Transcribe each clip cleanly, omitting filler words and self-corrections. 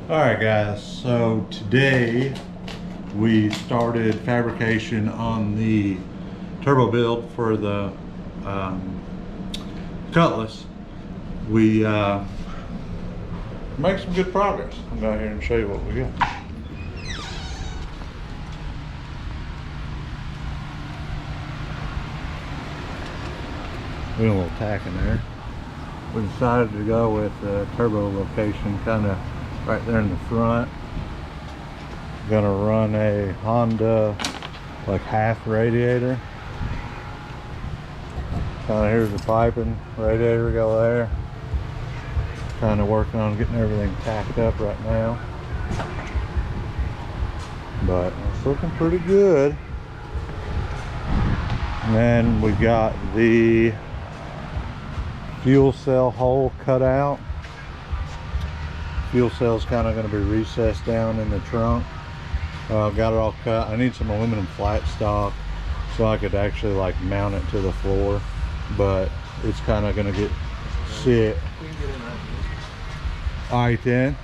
Alright guys, so today we started fabrication on the turbo build for the Cutlass. We make some good progress. I'm going to go here and show you what we got. We did a little tack in there. We decided to go with the turbo location kind of right there in the front. Gonna run a Honda like half radiator. Kind of here's the piping, radiator go there. Kind of working on getting everything tacked up right now, but it's looking pretty good. And then we got the fuel cell hole cut out. Fuel cell's kind of going to be recessed down in the trunk. Got it all cut. I need some aluminum flat stock so I could actually like mount it to the floor, but it's kind of going to get sit. Alright then.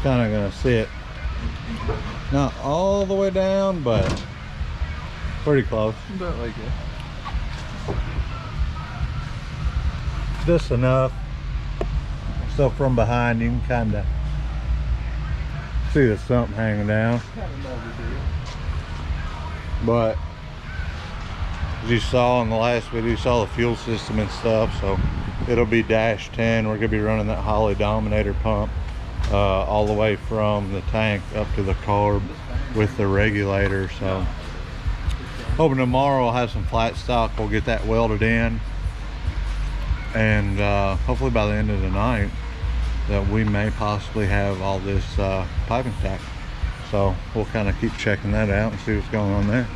Kind of gonna sit not all the way down, but pretty close. About like it. Just enough so from behind you can kind of see the sump hanging down. But as you saw in the last video, you saw the fuel system and stuff, so it'll be -10. We're gonna be running that Holley Dominator pump all the way from the tank up to the carb with the regulator. So hoping tomorrow I'll have some flat stock. We'll get that welded in, and hopefully by the end of the night that we may possibly have all this piping tack. So we'll kind of keep checking that out and see what's going on there.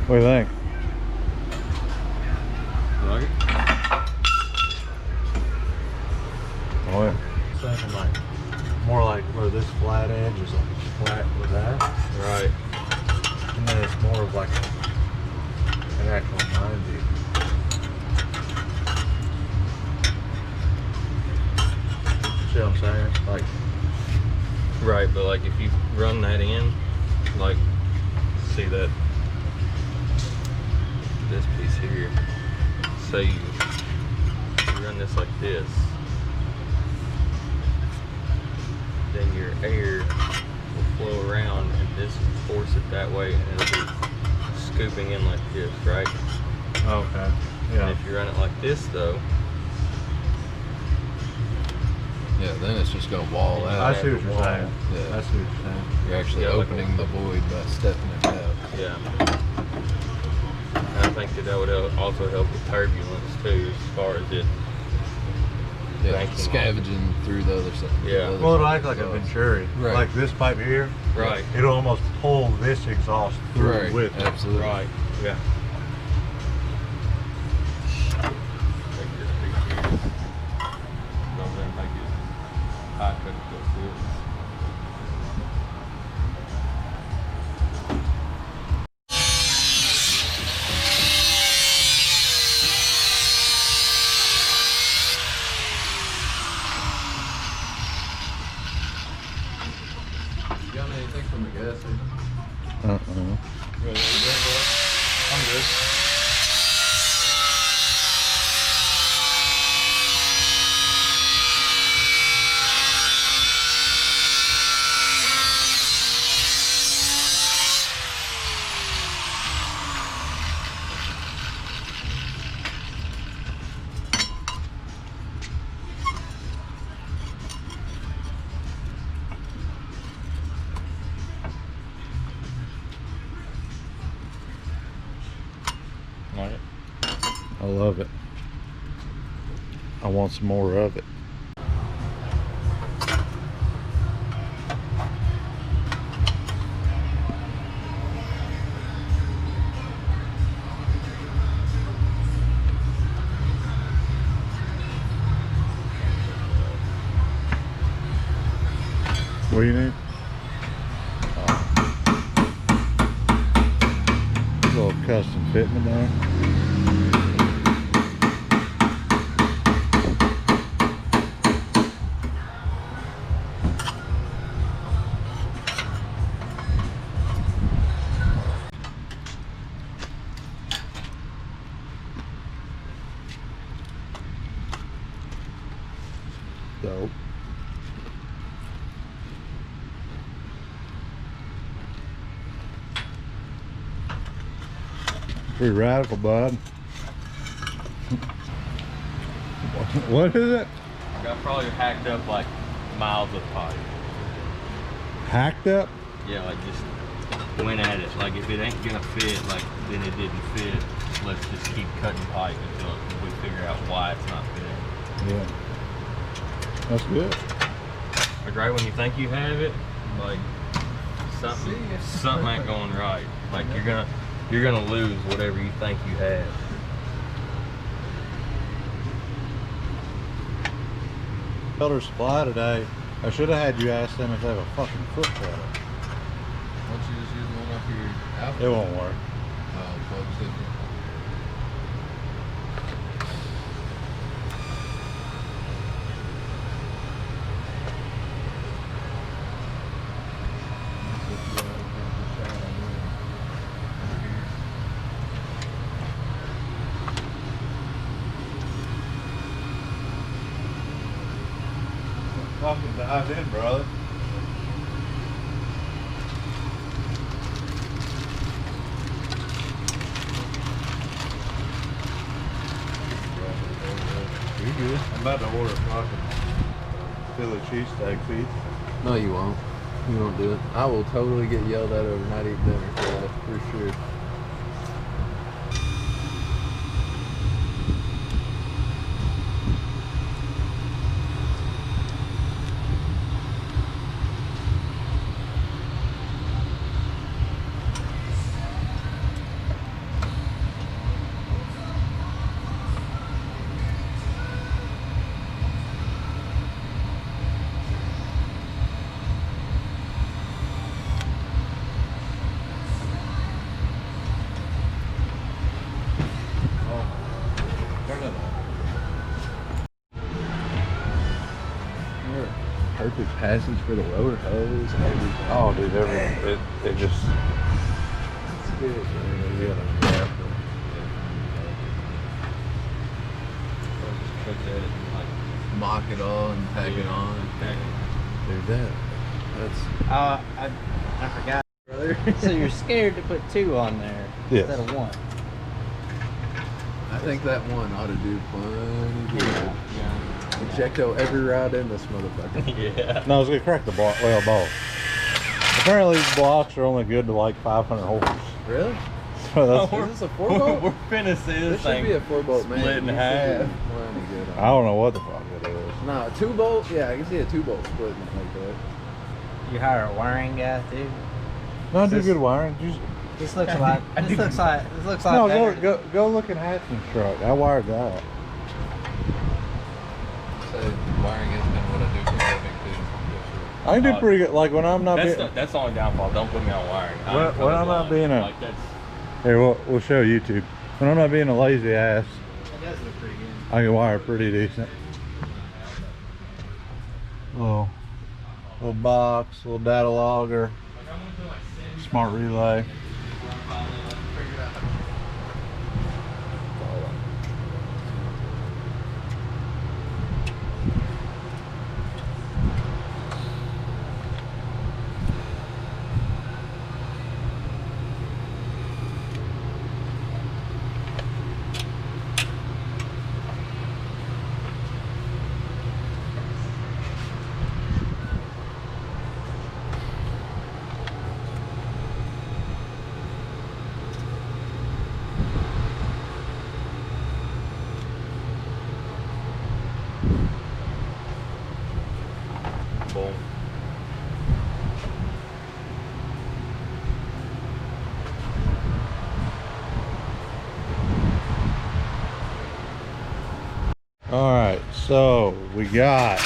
What do you think? You like it? Oh yeah. Something like more like where this flat edge is like flat with that. Right. And then it's more of like an actual 90. See what I'm saying? Like, Right, but like if you run that in, like, see that this piece here, say you run this like this, then your air will flow around and this will force it that way, and it'll be scooping in like this, right? okay. Yeah. And if you run it like this though, Yeah, then it's just gonna wall I out. see what you're saying. Yeah. I see what you're saying. You're actually Yeah, like opening the void by stepping it out. yeah. And I think that would also help with turbulence too, as far as it Yeah, banking scavenging through the other side. Yeah. Well, it'll act like a Venturi. Right. Like this pipe here. Right. It'll almost pull this exhaust through Right, with it. absolutely. Right. Yeah. Take this piece here, go there and make it high cut it goes through it. You got anything from the gas station? Uh-uh. I'm good. I love it. I want some more of it. What do you need? A little custom fitment there. Dope. Pretty radical, bud. What is it? Got probably hacked up like miles of pipe. Hacked up? Yeah, like just went at it. Like if it ain't gonna fit, like then it didn't fit. Let's just keep cutting pipe until we figure out why it's not fitting. Yeah. That's good. Like right when you think you have it, like something ain't going right. Like you're gonna lose whatever you think you have. Welder supply today. I should have had you ask them if they have a fucking foot pedal. Why don't you just use one off your outfit? It won't work. Plugs in. Fucking dive in, brother. You good? I'm about to order fucking Philly cheesesteak feet. No, you won't. You won't do it. I will totally get yelled at over not eating dinner for that, for sure. Perfect passage for the lower hose. Everything. Oh, dude, it just. It's good, man. You gotta grab them. Just put that in, like Mock it all and tack it on. Dude, that's. I forgot. Brother. So you're scared to put 2 on there Yes. instead of 1. I think that one ought to do plenty good. Yeah. Ejecto every ride in this motherfucker. Yeah. No, it's gonna crack the block. Well, both. Apparently, these blocks are only good to like 500 horse. Really? So that's, Is this a 4-bolt? We're finna see This this should thing be a 4-bolt, man. split in You should half. be plenty good on I don't know what the fuck it is. it. Nah, 2-bolt? Yeah, I can see a 2-bolt splitting like that. You hire a wiring guy too. No, I do This- good wiring. Just This looks like this looks like no, better. go look at Hatson's truck. I wired that. So wiring is kind of what I do for a living too. I can do pretty good. Like when I'm not being. That's the only downfall. Don't put me on wiring. When I'm not being a. like that's Here, we'll show YouTube. When I'm not being a lazy ass, It does look pretty good. I can wire pretty decent. Little box, little data logger, smart relay. All right, so we got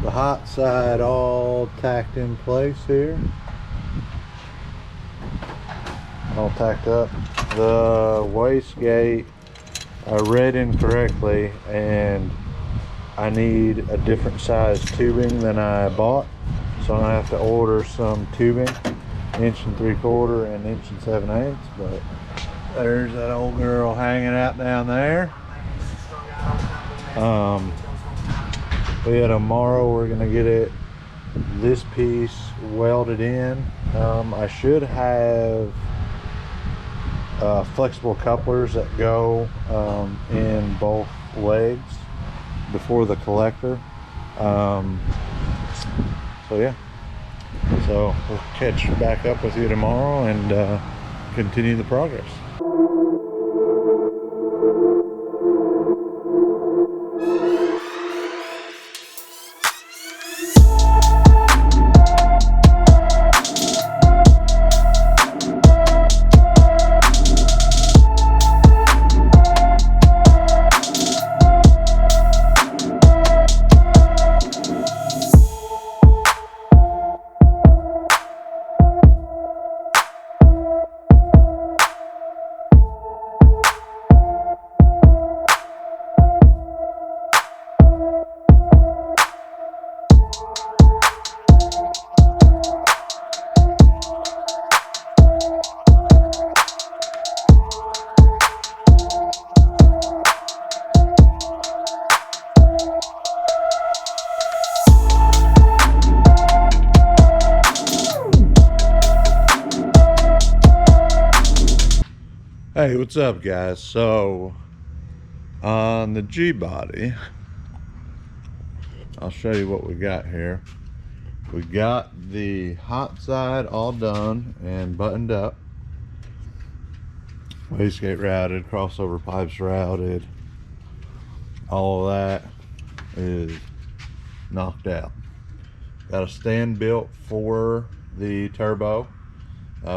the hot side all tacked in place here. All tacked up. The wastegate I read incorrectly, and I need a different size tubing than I bought, so I'm gonna have to order some tubing, 1 3/4 and 1 7/8. But there's that old girl hanging out down there. Yeah, tomorrow we're gonna get this piece welded in. I should have flexible couplers that go in both legs before the collector. So yeah, so we'll catch back up with you tomorrow and continue the progress. Hey, what's up guys? So on the Gbody, I'll show you what we got here. We got the hot side all done and buttoned up, wastegate routed, crossover pipes routed, all of that is knocked out. Got a stand built for the turbo.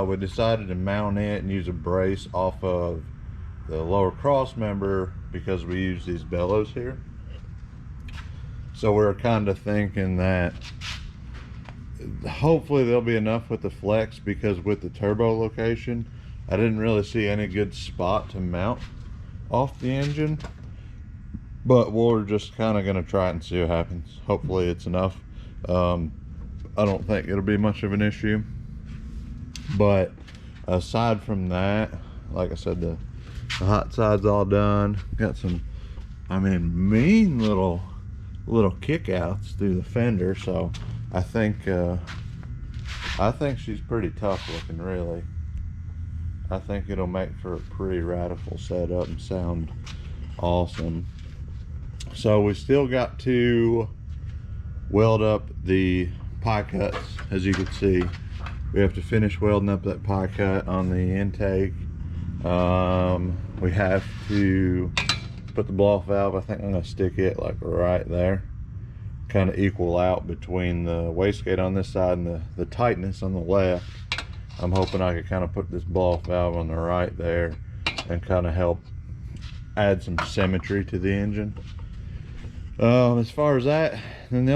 We decided to mount it and use a brace off of the lower cross member because we use these bellows here. So we're kind of thinking that hopefully there'll be enough with the flex, because with the turbo location, I didn't really see any good spot to mount off the engine. But we're just kind of going to try it and see what happens. Hopefully it's enough. I don't think it'll be much of an issue. But aside from that, like I said, the hot side's all done. Got some, I mean, mean little kickouts through the fender. So I think she's pretty tough looking, really. I think it'll make for a pretty radical setup and sound awesome. So we still got to weld up the pie cuts, as you can see. We have to finish welding up that pie cut on the intake. We have to put the blow-off valve, I think I'm gonna stick it like right there, kind of equal out between the wastegate on this side and the tightness on the left. I'm hoping I could kind of put this blow-off valve on the right there and kind of help add some symmetry to the engine. As far as that, then the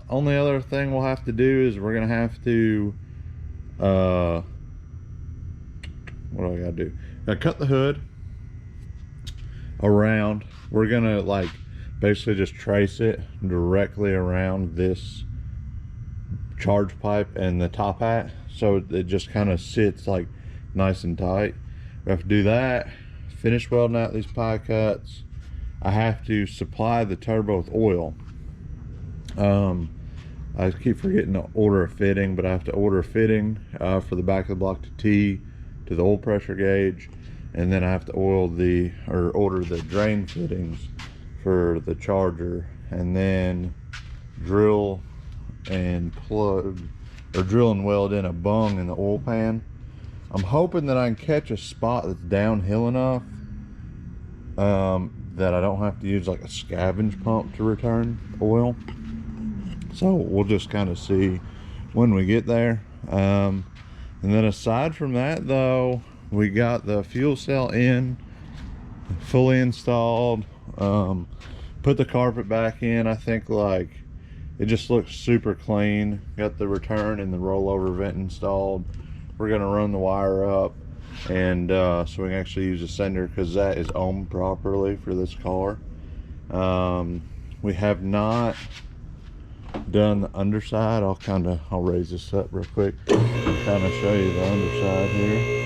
only other thing we'll have to do is we're gonna have to what do I gotta do? Gotta cut the hood around. We're gonna like basically just trace it directly around this charge pipe and the top hat, so it just kind of sits like nice and tight. We have to do that, finish welding out these pie cuts. I have to supply the turbo with oil. I keep forgetting to order a fitting, but I have to order a fitting for the back of the block to T to the oil pressure gauge, and then I have to order the drain fittings for the charger, and then drill and weld in a bung in the oil pan. I'm hoping that I can catch a spot that's downhill enough that I don't have to use like a scavenge pump to return oil. So we'll just kind of see when we get there. And then aside from that though, we got the fuel cell in, fully installed. put the carpet back in. I think like it just looks super clean. Got the return and the rollover vent installed. We're gonna run the wire up, and so we can actually use the sender because that is ohmed properly for this car. We have not done the underside. I'll raise this up real quick, kind of show you the underside here.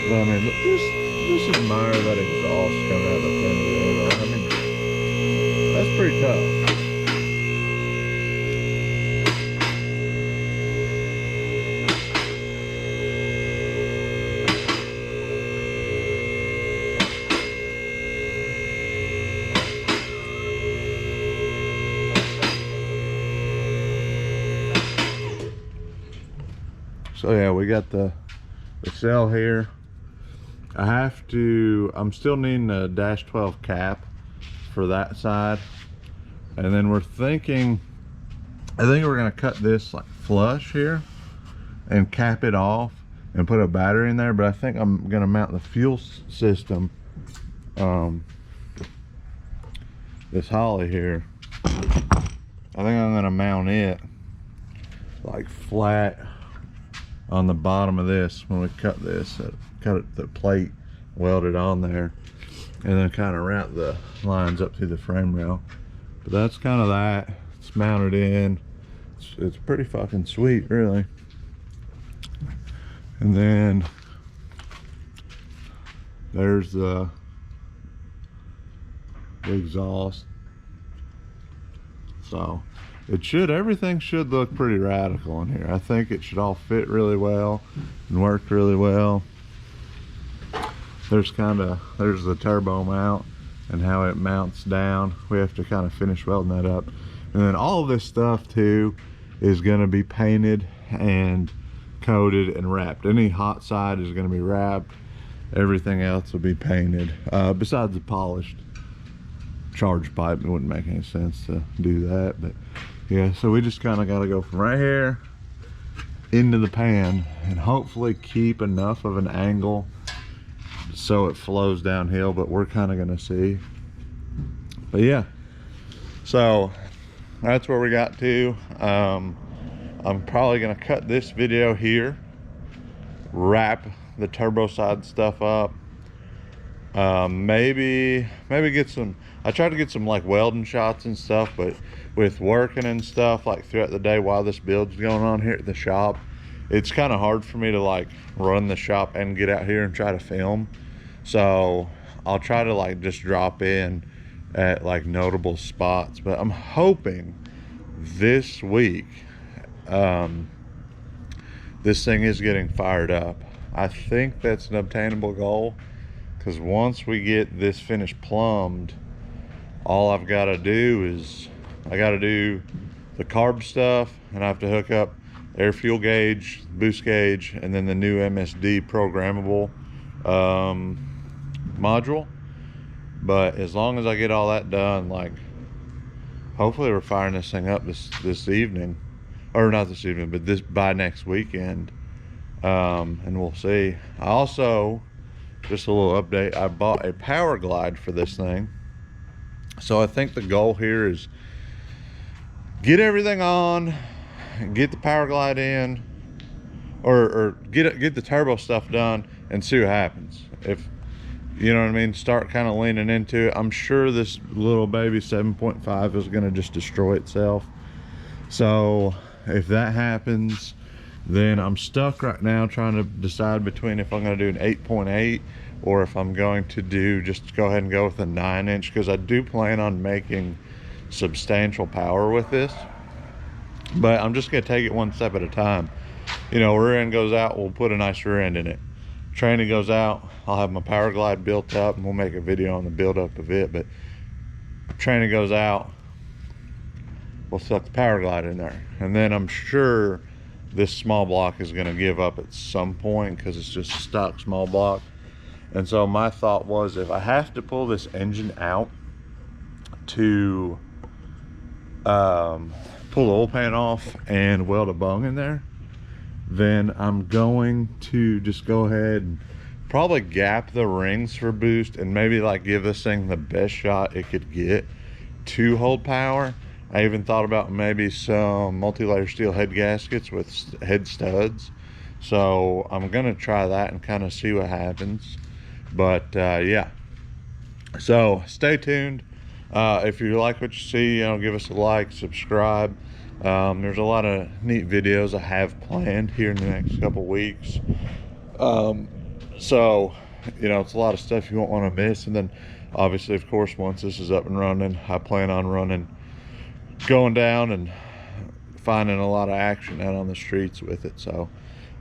But I mean, look, just admire that exhaust coming out of the fender there, though. I mean, that's pretty tough. So yeah, we got the cell here. I'm still needing a dash 12 cap for that side. And then I think we're gonna cut this like flush here and cap it off and put a battery in there. But I think I'm gonna mount the fuel system, this holly here. I think I'm gonna mount it like flat on the bottom of this when we cut this. Cut it, the plate welded on there, and then kind of route the lines up through the frame rail. But that's kind of that. It's mounted in. It's pretty fucking sweet, really. And then there's the exhaust. So everything should look pretty radical in here. I think it should all fit really well and work really well. There's the turbo mount and how it mounts down. We have to kind of finish welding that up. And then all of this stuff too is going to be painted and coated and wrapped. Any hot side is going to be wrapped. Everything else will be painted, besides the polished charge pipe. It wouldn't make any sense to do that, but yeah, so we just kind of got to go from right here into the pan and hopefully keep enough of an angle so it flows downhill, but we're kind of going to see. But yeah, so that's where we got to. I'm probably going to cut this video here, wrap the turbo side stuff up, maybe get some, I tried to get some like welding shots and stuff, but with working and stuff like throughout the day while this build's going on here at the shop, it's kind of hard for me to like run the shop and get out here and try to film. So I'll try to like just drop in at like notable spots, but I'm hoping this week this thing is getting fired up. I think that's an obtainable goal, because once we get this finished plumbed, all I've got to do is I got to do the carb stuff, and I have to hook up air fuel gauge, boost gauge, and then the new MSD programmable module. But as long as I get all that done, like hopefully we're firing this thing up this evening, or not this evening, but by next weekend, and we'll see. I also, just a little update, I bought a power glide for this thing. So I think the goal here is get everything on, get the power glide in, or get the turbo stuff done and see what happens. If you know what I mean, start kind of leaning into it. I'm sure this little baby 7.5 is going to just destroy itself. So if that happens, then I'm stuck right now trying to decide between if I'm going to do an 8.8 or if I'm going to just go ahead and go with a 9-inch, because I do plan on making substantial power with this. But I'm just going to take it one step at a time. You know, rear end goes out, we'll put a nice rear end in it. Training goes out, I'll have my power glide built up, and we'll make a video on the build up of it. But training goes out, we'll stuck the power glide in there, and then I'm sure this small block is going to give up at some point because it's just a stock small block. And so my thought was, if I have to pull this engine out to pull the oil pan off and weld a bung in there, then I'm going to just go ahead and probably gap the rings for boost and maybe like give this thing the best shot it could get to hold power. I even thought about maybe some multi-layer steel head gaskets with head studs. So I'm gonna try that and kind of see what happens. But yeah, so stay tuned. If you like what you see, give us a like, subscribe. There's a lot of neat videos I have planned here in the next couple weeks. So it's a lot of stuff you won't want to miss. And then obviously, of course, once this is up and running, I plan on going down and finding a lot of action out on the streets with it. So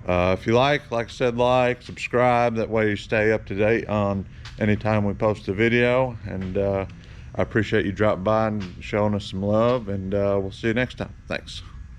if you like I said, subscribe, that way you stay up to date on anytime we post a video. And I appreciate you dropping by and showing us some love, and we'll see you next time. Thanks.